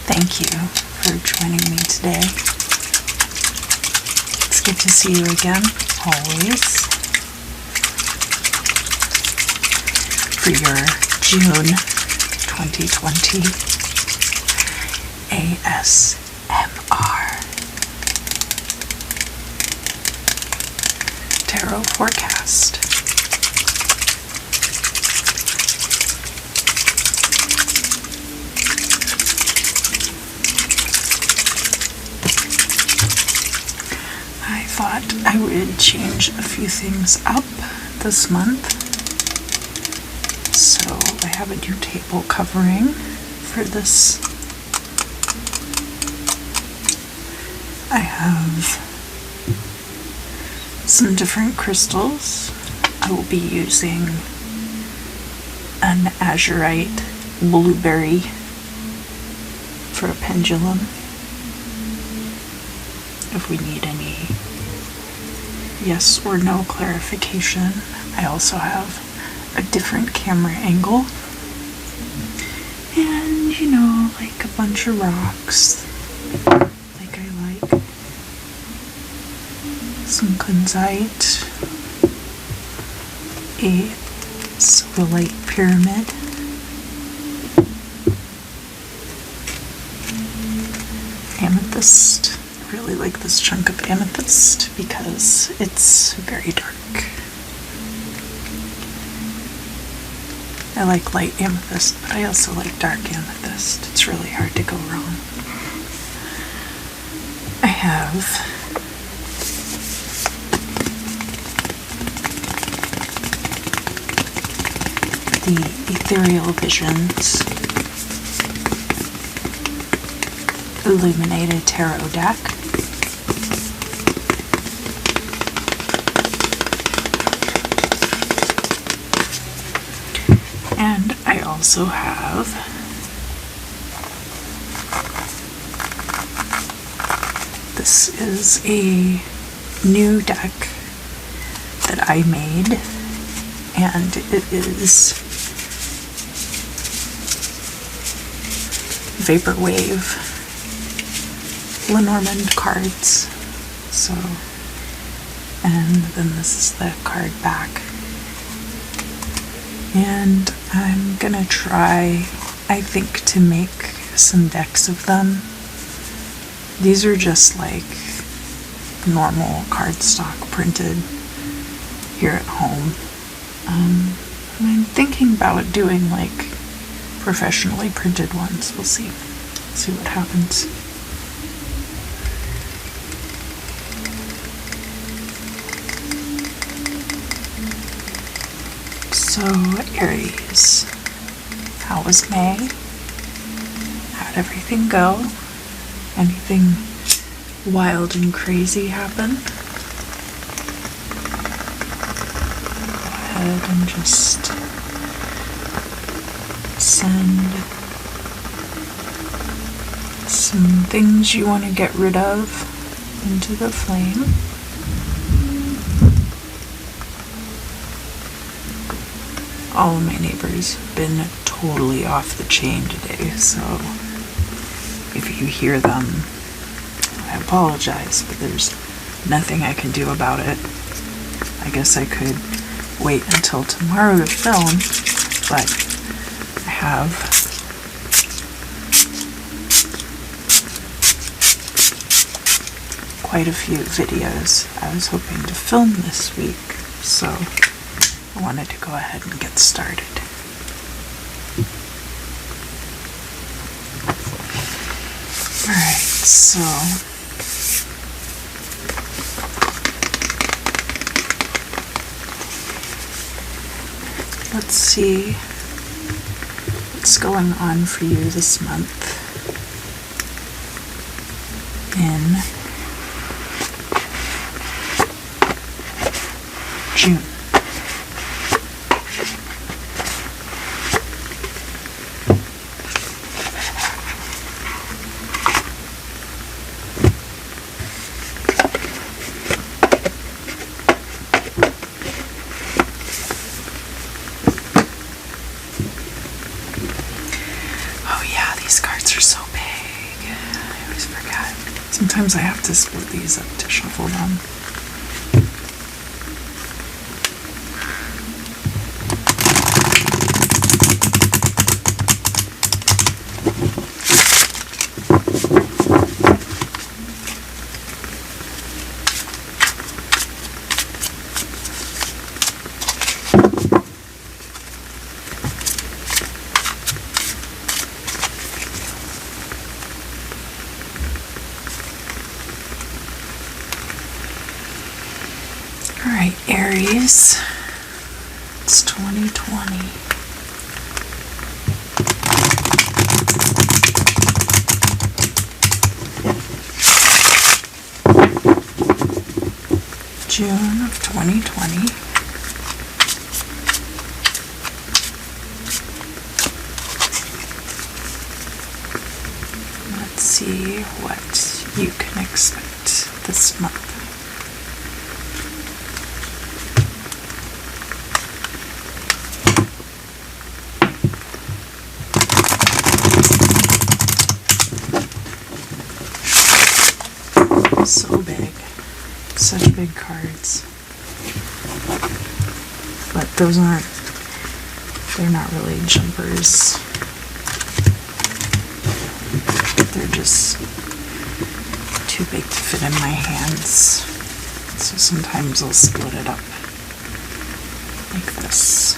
Thank you for joining me today. It's good to see you again, always. For your June 2020 ASMR Tarot Forecast. I thought I would change a few things up this month. So I have a new table covering for this. I have some different crystals. I will be using an azurite blueberry for a pendulum. If we need any yes or no clarification. I also have a different camera angle. And, you know, like a bunch of rocks. Like I like. Some kunzite. A sodalite pyramid. Amethyst. I really like this chunk of amethyst because it's very dark. I like light amethyst, but I also like dark amethyst. It's really hard to go wrong. I have the Ethereal Visions Illuminated Tarot deck. And I also have this is a new deck that I made, and it is Vaporwave Lenormand cards. So, and then this is the card back. And I'm gonna try, I think, to make some decks of them. These are just like normal cardstock printed here at home. I'm thinking about doing like professionally printed ones. We'll see. See what happens. So, Aries, how was May? How'd everything go? Anything wild and crazy happen? Go ahead and just send some things you want to get rid of into the flame. All of my neighbors have been totally off the chain today, so if you hear them, I apologize, but there's nothing I can do about it. I guess I could wait until tomorrow to film, but I have quite a few videos I was hoping to film this week, so I wanted to go ahead and get started. Alright, so let's see what's going on for you this month in June. These cards are so big. Sometimes I have to split these up to shuffle them. Alright, Aries, it's 2020. June of 2020. Let's see what you can expect this month. So big. Such big cards. But they're not really jumpers. They're just too big to fit in my hands. So sometimes I'll split it up like this.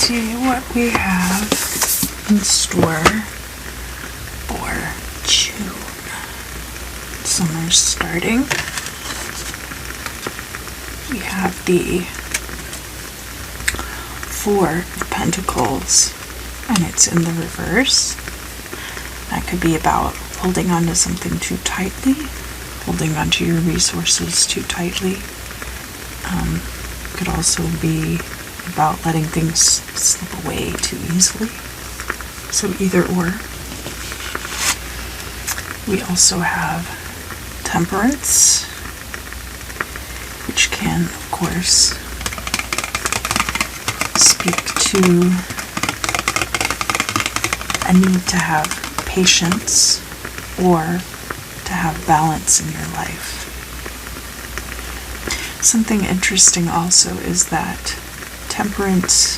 See what we have in store for June. Summer's starting. We have the Four of Pentacles, and it's in the reverse. That could be about holding on to something too tightly, holding onto your resources too tightly. Could also be about letting things slip away too easily. So either or. We also have Temperance, which can, of course, speak to a need to have patience or to have balance in your life. Something interesting also is that Temperance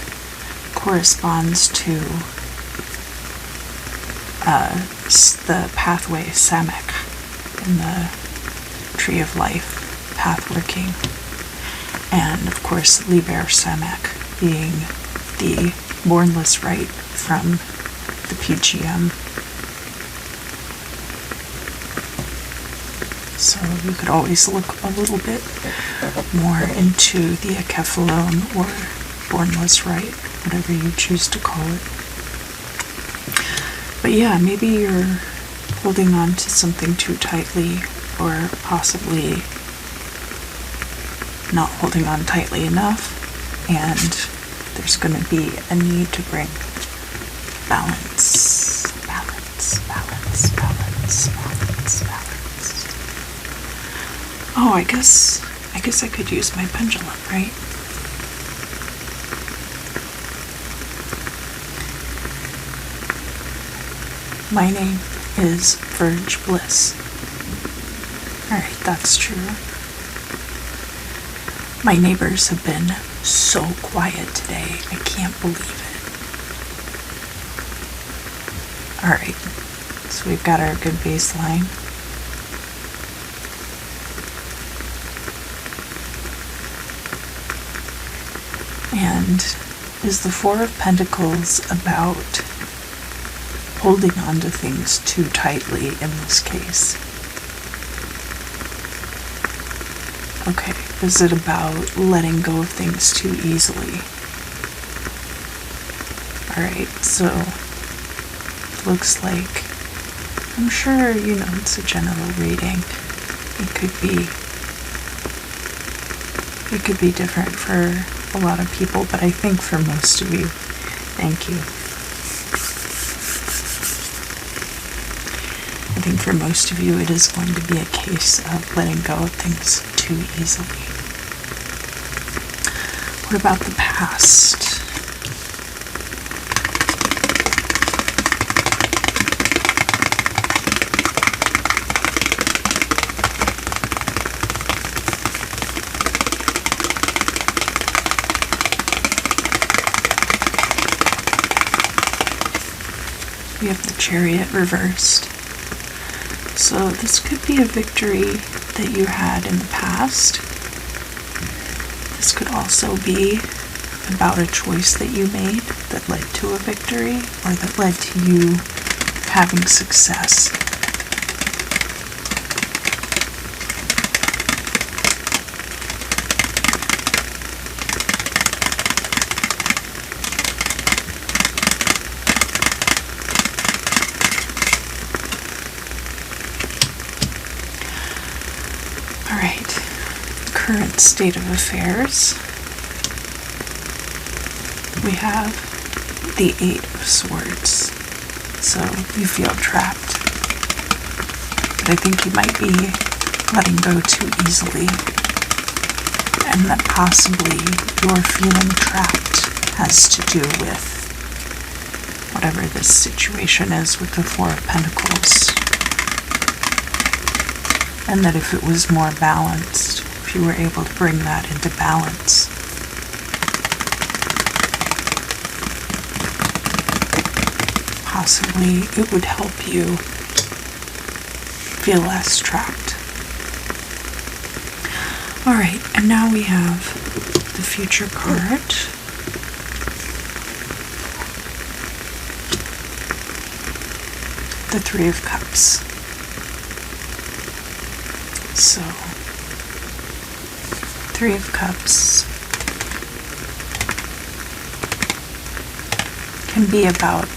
corresponds to the pathway Samek in the Tree of Life path working, and of course Liber Samek being the bornless rite from the PGM. So you could always look a little bit more into the Acephalone or bornless rite, whatever you choose to call it. But yeah, maybe you're holding on to something too tightly, or possibly not holding on tightly enough, and there's going to be a need to bring balance, balance, balance, balance, balance, balance. Oh, I guess I could use my pendulum, right? My name is Verge Bliss. Alright, that's true. My neighbors have been so quiet today. I can't believe it. Alright, so we've got our good baseline. And is the Four of Pentacles about holding on to things too tightly in this case? Okay, is it about letting go of things too easily? Alright, so it looks like, I'm sure you know it's a general reading. It could be different for a lot of people, but I think for most of you, thank you. I think for most of you it is going to be a case of letting go of things too easily. What about the past? We have the Chariot reversed. So this could be a victory that you had in the past. This could also be about a choice that you made that led to a victory, or that led to you having success. Current state of affairs. We have the Eight of Swords. So you feel trapped. But I think you might be letting go too easily. And that possibly your feeling trapped has to do with whatever this situation is with the Four of Pentacles. And that if it was more balanced, if you were able to bring that into balance, possibly it would help you feel less trapped. Alright, and now we have the Future card. The Three of Cups. So, Three of Cups can be about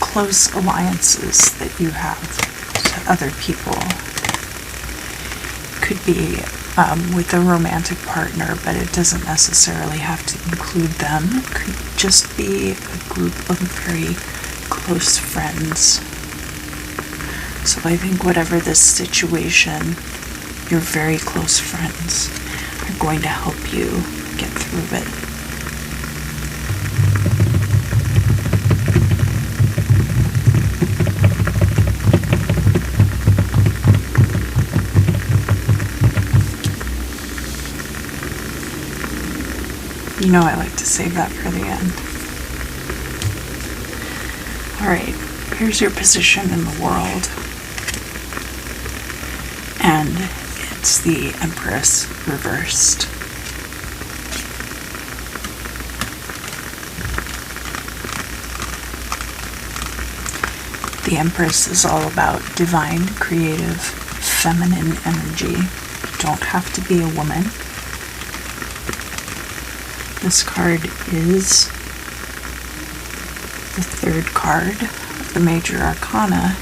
close alliances that you have to other people. Could be with a romantic partner, but it doesn't necessarily have to include them. It could just be a group of very close friends. So I think whatever this situation, your very close friends are going to help you get through it. You know I like to save that for the end. Alright, here's your position in the world. And it's the Empress reversed. The Empress is all about divine, creative, feminine energy. You don't have to be a woman. This card is the third card of the Major Arcana,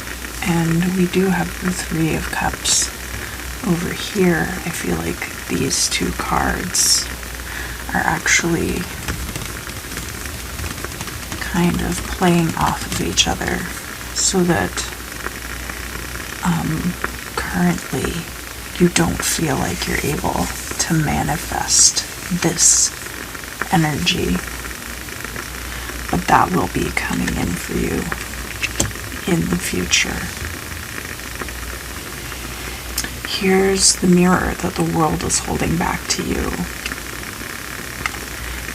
and we do have the Three of Cups over here. I feel like these two cards are actually kind of playing off of each other, so that currently you don't feel like you're able to manifest this energy, but that will be coming in for you in the future. Here's the mirror that the world is holding back to you,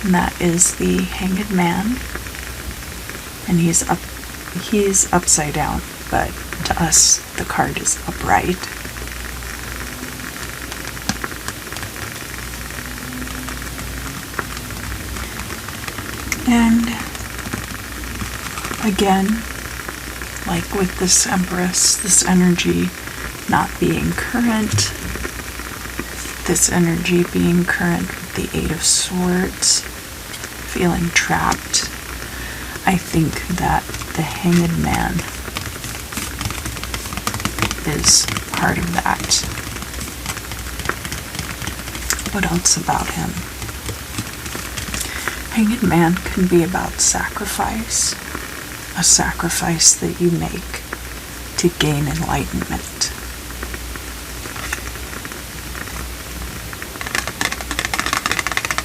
and that is the Hanged Man, and he's upside down, but to us the card is upright. And again, like with this Empress, this energy not being current, this energy being current with the Eight of Swords, feeling trapped, I think that the Hanged Man is part of that. What else about him? Hanged Man can be about sacrifice, a sacrifice that you make to gain enlightenment.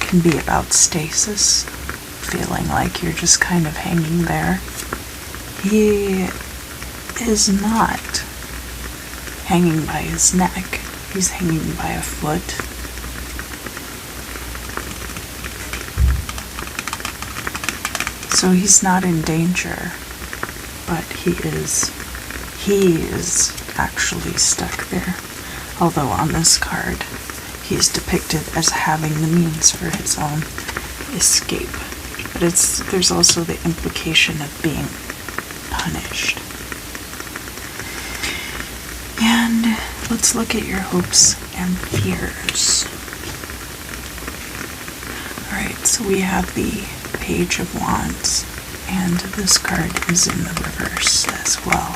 Can be about stasis, feeling like you're just kind of hanging there. He is not hanging by his neck, he's hanging by a foot. So he's not in danger, but he is actually stuck there. Although on this card, he is depicted as having the means for his own escape. But there's also the implication of being punished. And let's look at your hopes and fears. Alright, so we have the Page of Wands, and this card is in the reverse as well.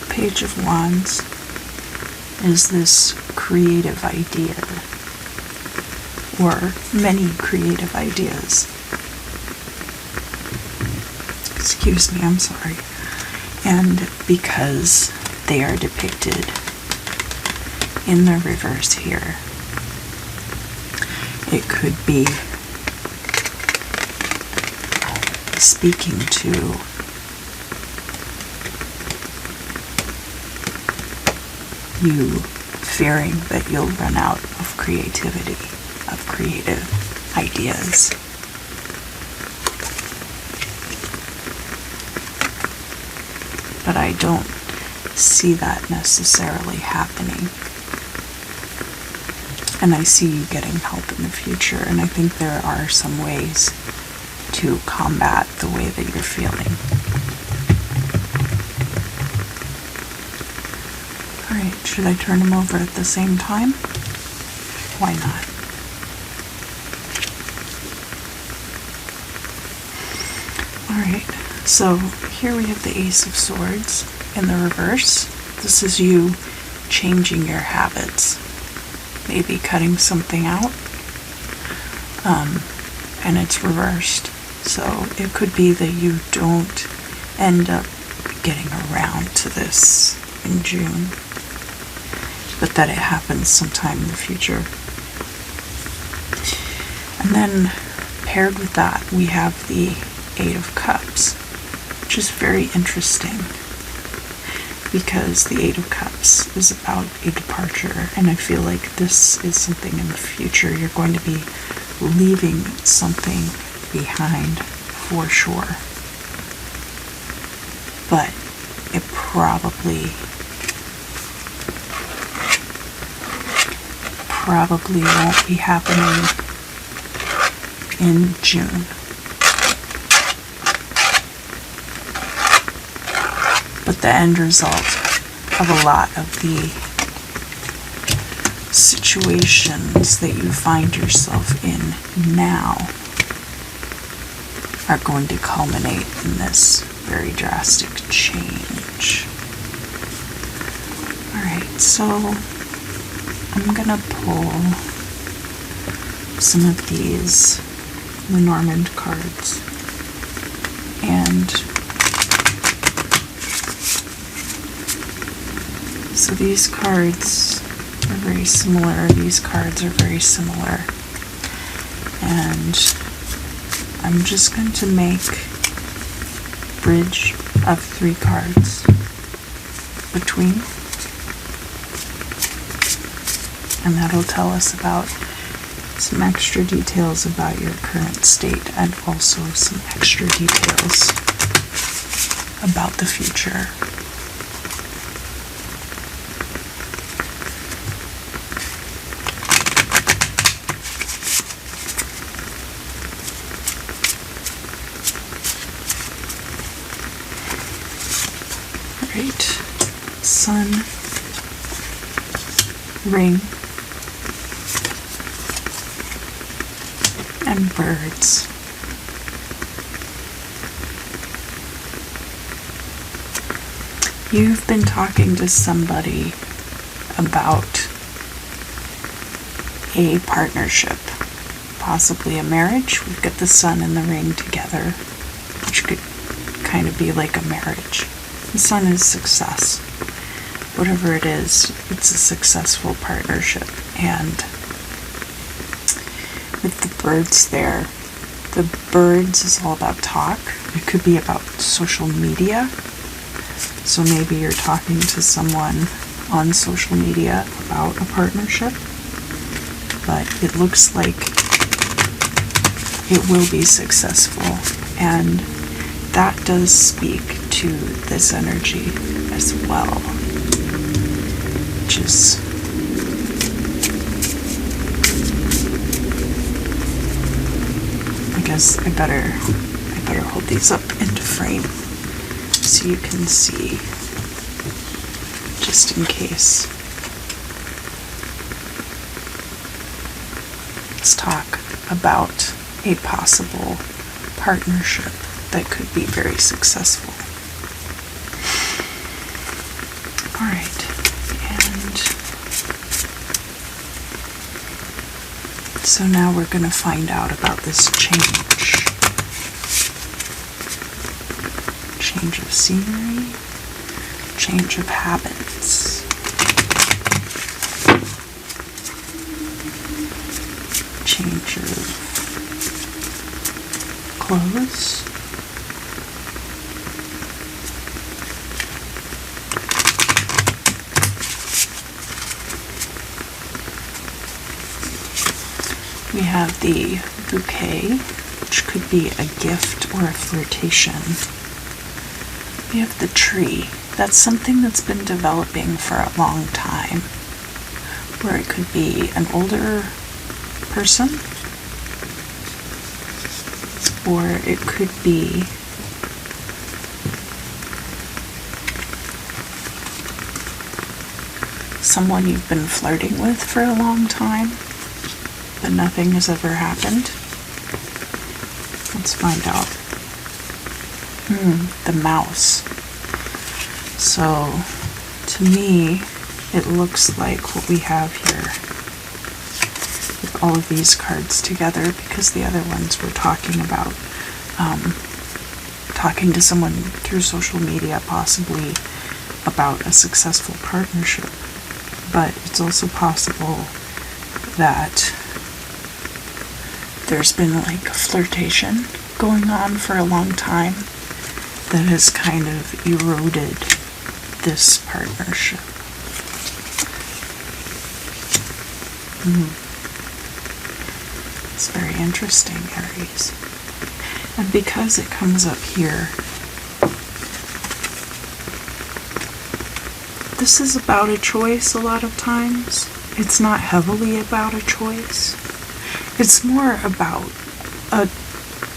Page of Wands is this creative idea, or many creative ideas. Excuse me, I'm sorry. And because they are depicted in the reverse here, it could be speaking to you fearing that you'll run out of creativity, of creative ideas. But I don't see that necessarily happening. And I see you getting help in the future, and I think there are some ways to combat the way that you're feeling. Alright, should I turn them over at the same time? Why not? Alright, so here we have the Ace of Swords in the reverse. This is you changing your habits. Maybe cutting something out. And it's reversed. So it could be that you don't end up getting around to this in June, but that it happens sometime in the future. And then paired with that, we have the Eight of Cups, which is very interesting because the Eight of Cups is about a departure, and I feel like this is something in the future. You're going to be leaving something behind for sure, but it probably won't be happening in June. But the end result of a lot of the situations that you find yourself in now are going to culminate in this very drastic change. Alright, so I'm gonna pull some of these Lenormand cards, and so these cards are very similar, these cards are very similar, and I'm just going to make a bridge of 3 cards between, and that'll tell us about some extra details about your current state and also some extra details about the future. Alright, sun, ring, and birds. You've been talking to somebody about a partnership, possibly a marriage. We've got the sun and the ring together, which could kind of be like a marriage. The sun is success. Whatever it is, it's a successful partnership. And with the birds there, the birds is all about talk. It could be about social media. So maybe you're talking to someone on social media about a partnership, but it looks like it will be successful, and that does speak to this energy as well, which is I guess I better hold these up into frame so you can see, just in case. Let's talk about a possible partnership that could be very successful. Alright, and so now we're going to find out about this change. Change of scenery, change of habits, change of clothes, we have the bouquet, which could be a gift or a flirtation. We have the tree. That's something that's been developing for a long time, where it could be an older person, or it could be someone you've been flirting with for a long time, but nothing has ever happened. Let's find out. The mouse. So, to me, it looks like what we have here with all of these cards together, because the other ones were talking about talking to someone through social media, possibly about a successful partnership. But it's also possible that there's been like a flirtation going on for a long time that has kind of eroded this partnership. It's very interesting, Aries. And because it comes up here, this is about a choice a lot of times. It's not heavily about a choice. It's more about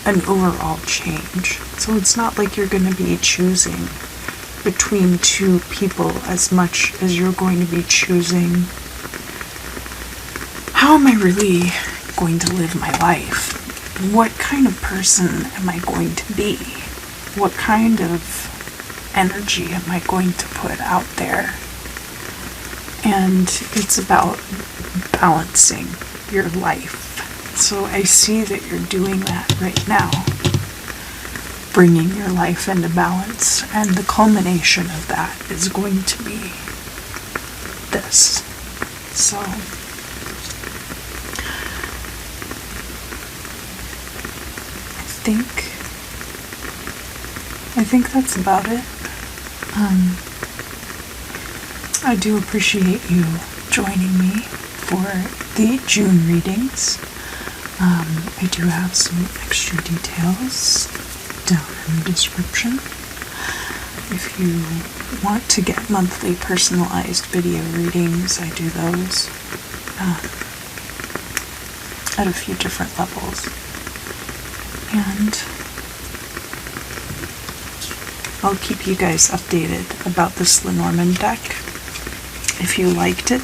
an overall change. So it's not like you're going to be choosing between two people as much as you're going to be choosing, how am I really going to live my life? what kind of person am I going to be? What kind of energy am I going to put out there? And it's about balancing your life. So I see that you're doing that right now, bringing your life into balance, and the culmination of that is going to be this. So I think that's about it. I do appreciate you joining me for the June readings. I do have some extra details down in the description. If you want to get monthly personalized video readings, I do those at a few different levels. And I'll keep you guys updated about this Lenormand deck. If you liked it,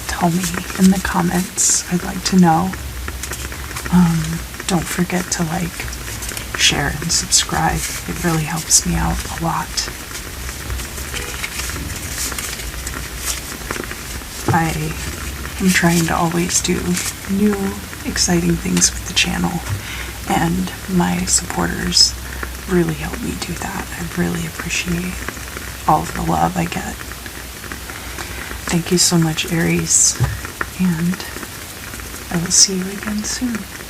tell me in the comments. I'd like to know. Don't forget to like, share, and subscribe. It really helps me out a lot. I am trying to always do new, exciting things with the channel, and my supporters really help me do that. I really appreciate all of the love I get. Thank you so much, Aries, and I will see you again soon.